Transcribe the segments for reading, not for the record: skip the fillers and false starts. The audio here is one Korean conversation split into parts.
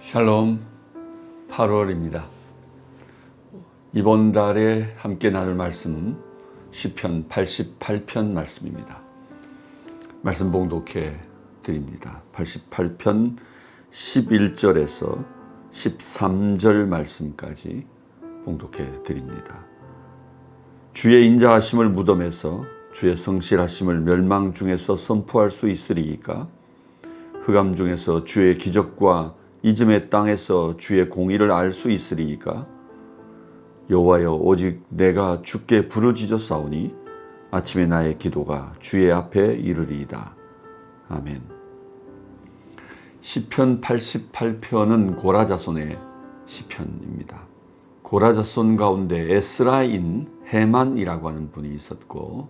샬롬, 8월입니다. 이번 달에 함께 나눌 말씀은 시편 88편 말씀입니다. 말씀 봉독해 드립니다. 88편 11절에서 13절 말씀까지 봉독해 드립니다. 주의 인자하심을 무덤에서, 주의 성실하심을 멸망 중에서 선포할 수 있으리이까? 흑암 중에서 주의 기적과 이즘의 땅에서 주의 공의를 알 수 있으리이까? 여호와여, 오직 내가 주께 부르짖었사오니 아침에 나의 기도가 주의 앞에 이르리이다. 아멘. 시편 88편은 고라자손의 시편입니다. 고라자손 가운데 에스라인 헤만이라고 하는 분이 있었고,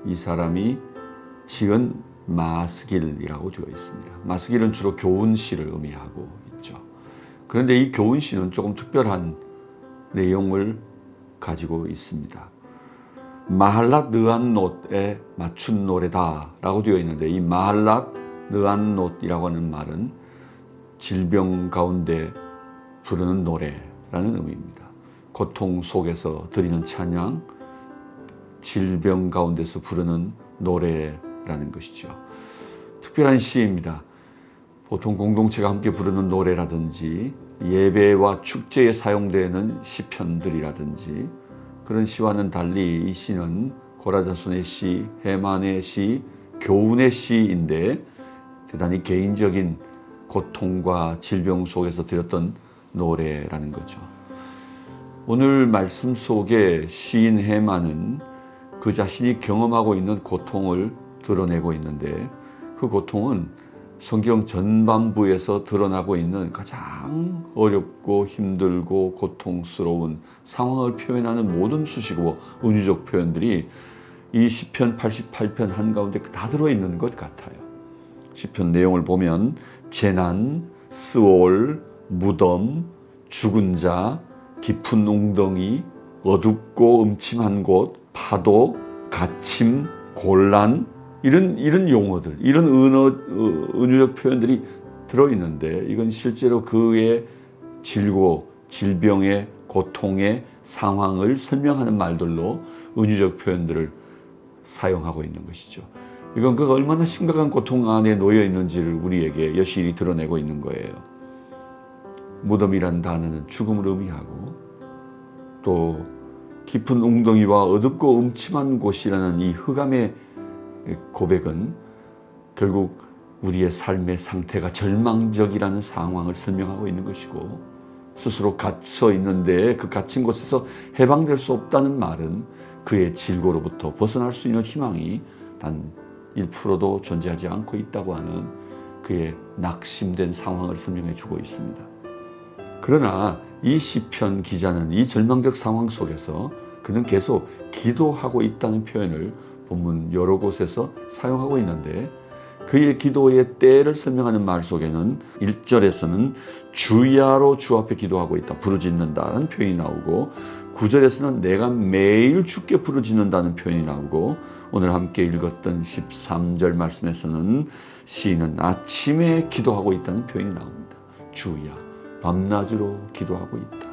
이 사람이 지은 마스길이라고 되어 있습니다. 마스길은 주로 교훈시를 의미하고 있죠. 그런데 이 교훈시는 조금 특별한 내용을 가지고 있습니다. 마할랏 느안롯에 맞춘 노래다라고 되어 있는데, 이 마할랏 느안롯이라고 하는 말은 질병 가운데 부르는 노래라는 의미입니다. 고통 속에서 드리는 찬양, 질병 가운데서 부르는 노래라는 것이죠. 특별한 시입니다. 보통 공동체가 함께 부르는 노래라든지 예배와 축제에 사용되는 시편들이라든지 그런 시와는 달리 이 시는 고라자손의 시, 헤만의 시, 교훈의 시인데 대단히 개인적인 고통과 질병 속에서 드렸던 노래라는 거죠. 오늘 말씀 속에 시인 헤만은 그 자신이 경험하고 있는 고통을 드러내고 있는데, 그 고통은 성경 전반부에서 드러나고 있는 가장 어렵고 힘들고 고통스러운 상황을 표현하는 모든 수식어, 은유적 표현들이 이 시편 88편 한가운데 다 들어있는 것 같아요. 시편 내용을 보면 재난, 스올, 무덤, 죽은 자, 깊은 웅덩이, 어둡고 음침한 곳, 파도, 갇힘, 곤란, 이런 용어들, 이런 은유적 표현들이 들어있는데, 이건 실제로 그의 질병의 고통의 상황을 설명하는 말들로 은유적 표현들을 사용하고 있는 것이죠. 이건 그가 얼마나 심각한 고통 안에 놓여 있는지를 우리에게 여실히 드러내고 있는 거예요. 무덤이란 단어는 죽음을 의미하고, 또 깊은 웅덩이와 어둡고 음침한 곳이라는 이 흑암의 고백은 결국 우리의 삶의 상태가 절망적이라는 상황을 설명하고 있는 것이고, 스스로 갇혀 있는데 그 갇힌 곳에서 해방될 수 없다는 말은 그의 질고로부터 벗어날 수 있는 희망이 단 1%도 존재하지 않고 있다고 하는 그의 낙심된 상황을 설명해 주고 있습니다. 그러나 이 시편 기자는 이 절망적 상황 속에서 그는 계속 기도하고 있다는 표현을 본문 여러 곳에서 사용하고 있는데, 그의 기도의 때를 설명하는 말 속에는 1절에서는 주야로 주 앞에 기도하고 있다, 부르짖는다는 표현이 나오고, 9절에서는 내가 매일 주께 부르짖는다는 표현이 나오고, 오늘 함께 읽었던 13절 말씀에서는 시인은 아침에 기도하고 있다는 표현이 나옵니다. 주야, 밤낮으로 기도하고 있다.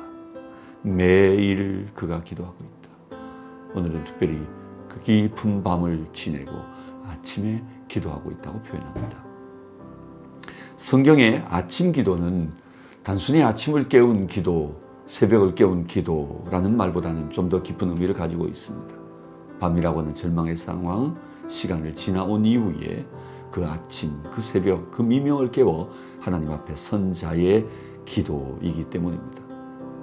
매일 그가 기도하고 있다. 오늘은 특별히 그 깊은 밤을 지내고 아침에 기도하고 있다고 표현합니다. 성경의 아침 기도는 단순히 아침을 깨운 기도, 새벽을 깨운 기도라는 말보다는 좀 더 깊은 의미를 가지고 있습니다. 밤이라고 하는 절망의 상황, 시간을 지나온 이후에 그 아침, 그 새벽, 그 미명을 깨워 하나님 앞에 선 자의 기도이기 때문입니다.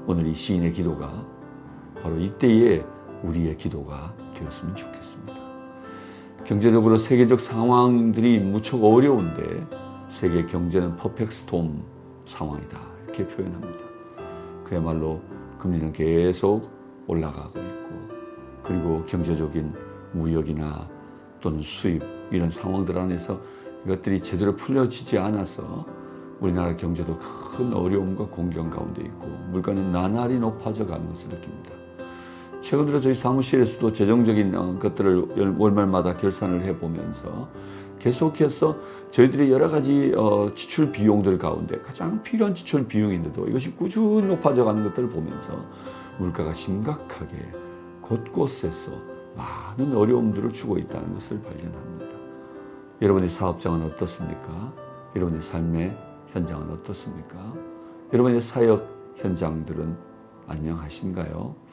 오늘 이 시인의 기도가 바로 이때의 우리의 기도가 되었으면 좋겠습니다. 경제적으로 세계적 상황들이 무척 어려운데 세계 경제는 퍼펙트 스톰 상황이다, 이렇게 표현합니다. 그야말로 금리는 계속 올라가고 있고, 그리고 경제적인 무역이나 또는 수입, 이런 상황들 안에서 이것들이 제대로 풀려지지 않아서 우리나라 경제도 큰 어려움과 공경 가운데 있고, 물가는 나날이 높아져 가는 것을 느낍니다. 최근 들어 저희 사무실에서도 재정적인 것들을 월말마다 결산을 해보면서 계속해서 저희들이 여러 가지 지출 비용들 가운데 가장 필요한 지출 비용인데도 이것이 꾸준히 높아져 가는 것들을 보면서 물가가 심각하게 곳곳에서 많은 어려움들을 주고 있다는 것을 발견합니다. 여러분의 사업장은 어떻습니까? 여러분의 삶의 현장은 어떻습니까? 여러분의 사역 현장들은 안녕하신가요?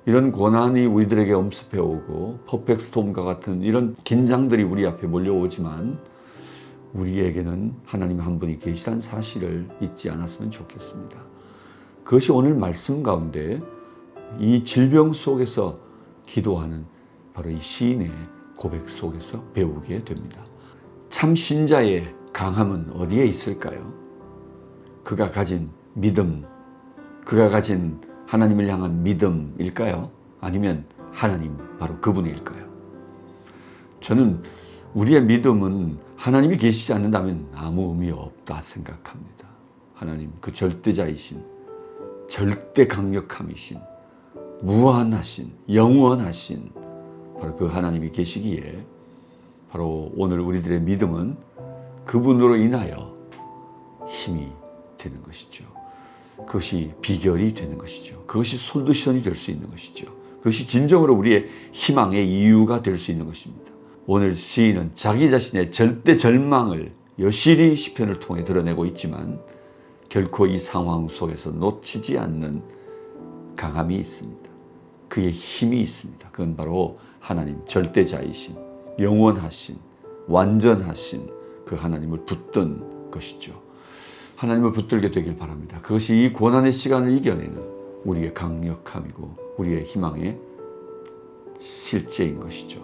이런 고난이 우리들에게 엄습해 오고 퍼펙트 스톰과 같은 이런 긴장들이 우리 앞에 몰려오지만 우리에게는 하나님 한 분이 계시다는 사실을 잊지 않았으면 좋겠습니다. 그것이 오늘 말씀 가운데 이 질병 속에서 기도하는 바로 이 시인의 고백 속에서 배우게 됩니다. 참 신자의 강함은 어디에 있을까요? 그가 가진 믿음, 그가 가진 하나님을 향한 믿음일까요? 아니면 하나님 바로 그분일까요? 저는 우리의 믿음은 하나님이 계시지 않는다면 아무 의미 없다 생각합니다. 하나님 그 절대자이신, 절대 강력함이신, 무한하신, 영원하신 바로 그 하나님이 계시기에 바로 오늘 우리들의 믿음은 그분으로 인하여 힘이 되는 것이죠. 그것이 비결이 되는 것이죠. 그것이 솔루션이 될 수 있는 것이죠. 그것이 진정으로 우리의 희망의 이유가 될 수 있는 것입니다. 오늘 시인은 자기 자신의 절대 절망을 여실히 시편을 통해 드러내고 있지만 결코 이 상황 속에서 놓치지 않는 강함이 있습니다. 그의 힘이 있습니다. 그건 바로 하나님 절대자이신, 영원하신, 완전하신 그 하나님을 붙든 것이죠. 하나님을 붙들게 되길 바랍니다. 그것이 이 고난의 시간을 이겨내는 우리의 강력함이고 우리의 희망의 실제인 것이죠.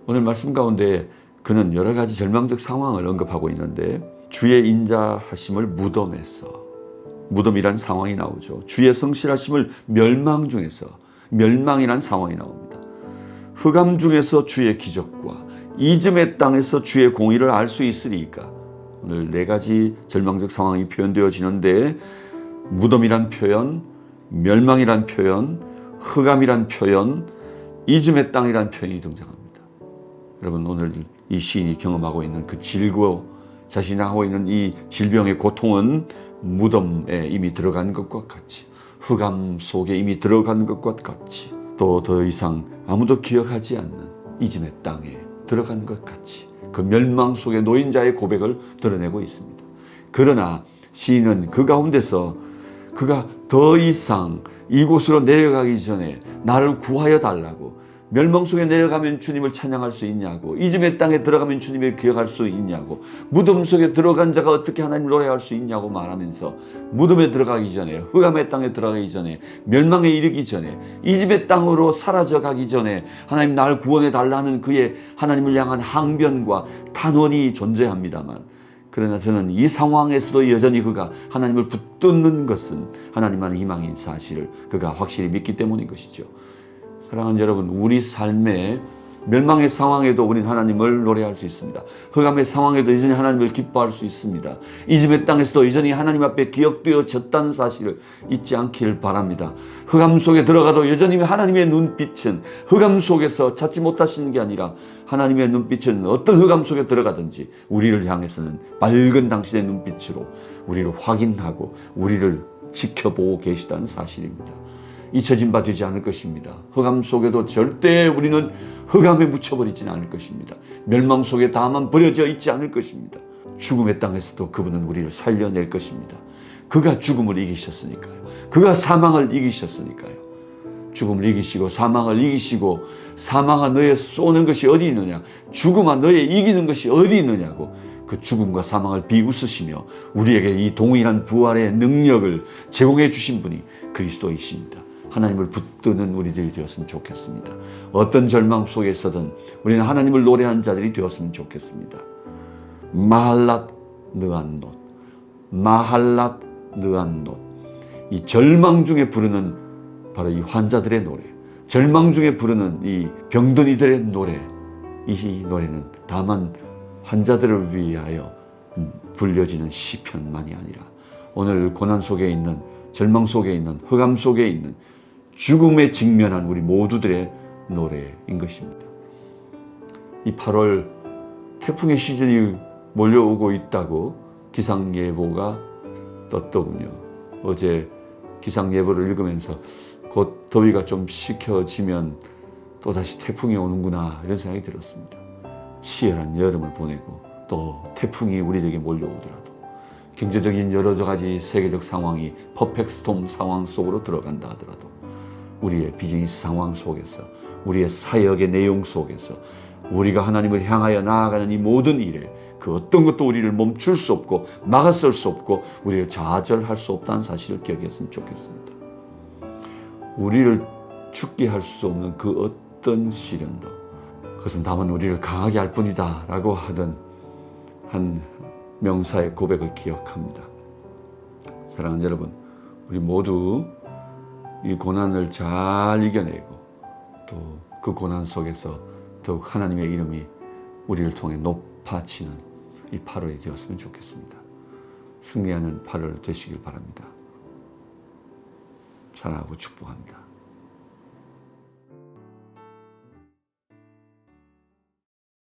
오늘 말씀 가운데 그는 여러 가지 절망적 상황을 언급하고 있는데 주의 인자하심을 무덤에서, 무덤이란 상황이 나오죠. 주의 성실하심을 멸망 중에서, 멸망이란 상황이 나옵니다. 흑암 중에서 주의 기적과 이즘의 땅에서 주의 공의를 알 수 있으리까. 오늘 네 가지 절망적 상황이 표현되어지는데 무덤이란 표현, 멸망이란 표현, 흑암이란 표현, 이즘의 땅이란 표현이 등장합니다. 여러분 오늘 이 시인이 경험하고 있는 그 질고 자신이 하고 있는 이 질병의 고통은 무덤에 이미 들어간 것과 같이, 흑암 속에 이미 들어간 것과 같이, 또 더 이상 아무도 기억하지 않는 이즘의 땅에 들어간 것 같이 그 멸망 속에 놓인 자의 고백을 드러내고 있습니다. 그러나 시인은 그 가운데서 그가 더 이상 이곳으로 내려가기 전에 나를 구하여 달라고, 멸망 속에 내려가면 주님을 찬양할 수 있냐고, 이즘의 땅에 들어가면 주님을 기억할 수 있냐고, 무덤 속에 들어간 자가 어떻게 하나님을 노래할 수 있냐고 말하면서 무덤에 들어가기 전에, 흑암의 땅에 들어가기 전에, 멸망에 이르기 전에, 이집의 땅으로 사라져 가기 전에 하나님 나를 구원해 달라는 그의 하나님을 향한 항변과 탄원이 존재합니다만, 그러나 저는 이 상황에서도 여전히 그가 하나님을 붙드는 것은 하나님만의 희망인 사실을 그가 확실히 믿기 때문인 것이죠. 사랑하는 여러분, 우리 삶의 멸망의 상황에도 우리는 하나님을 노래할 수 있습니다. 흑암의 상황에도 여전히 하나님을 기뻐할 수 있습니다. 이집의 땅에서도 여전히 하나님 앞에 기억되어졌다는 사실을 잊지 않기를 바랍니다. 흑암 속에 들어가도 여전히 하나님의 눈빛은 흑암 속에서 찾지 못하시는 게 아니라 하나님의 눈빛은 어떤 흑암 속에 들어가든지 우리를 향해서는 밝은 당신의 눈빛으로 우리를 확인하고 우리를 지켜보고 계시다는 사실입니다. 잊혀진 바 되지 않을 것입니다. 흑암 속에도 절대 우리는 흑암에 묻혀버리지는 않을 것입니다. 멸망 속에 다만 버려져 있지 않을 것입니다. 죽음의 땅에서도 그분은 우리를 살려낼 것입니다. 그가 죽음을 이기셨으니까요. 그가 사망을 이기셨으니까요. 죽음을 이기시고 사망을 이기시고, 사망아 너의 쏘는 것이 어디 있느냐, 죽음아 너의 이기는 것이 어디 있느냐고 그 죽음과 사망을 비웃으시며 우리에게 이 동일한 부활의 능력을 제공해 주신 분이 그리스도이십니다. 하나님을 붙드는 우리들이 되었으면 좋겠습니다. 어떤 절망 속에서든 우리는 하나님을 노래하는 자들이 되었으면 좋겠습니다. 마할랏 느안롯, 마할랏 느안롯. 이 절망 중에 부르는 바로 이 환자들의 노래, 절망 중에 부르는 이 병든 이들의 노래, 이 노래는 다만 환자들을 위하여 불려지는 시편만이 아니라 오늘 고난 속에 있는, 절망 속에 있는, 흑암 속에 있는, 죽음에 직면한 우리 모두들의 노래인 것입니다. 이 8월 태풍의 시즌이 몰려오고 있다고 기상예보가 떴더군요. 어제 기상예보를 읽으면서 곧 더위가 좀 식혀지면 또다시 태풍이 오는구나 이런 생각이 들었습니다. 치열한 여름을 보내고 또 태풍이 우리에게 몰려오더라도 경제적인 여러 가지 세계적 상황이 퍼펙트 스톰 상황 속으로 들어간다 하더라도 우리의 비즈니스 상황 속에서 우리의 사역의 내용 속에서 우리가 하나님을 향하여 나아가는 이 모든 일에 그 어떤 것도 우리를 멈출 수 없고 막아설 수 없고 우리를 좌절할 수 없다는 사실을 기억했으면 좋겠습니다. 우리를 죽게 할 수 없는 그 어떤 시련도 그것은 다만 우리를 강하게 할 뿐이다 라고 하던 한 명사의 고백을 기억합니다. 사랑하는 여러분, 우리 모두 이 고난을 잘 이겨내고 또 그 고난 속에서 더욱 하나님의 이름이 우리를 통해 높아지는 이 8월이 되었으면 좋겠습니다. 승리하는 8월 되시길 바랍니다. 사랑하고 축복합니다.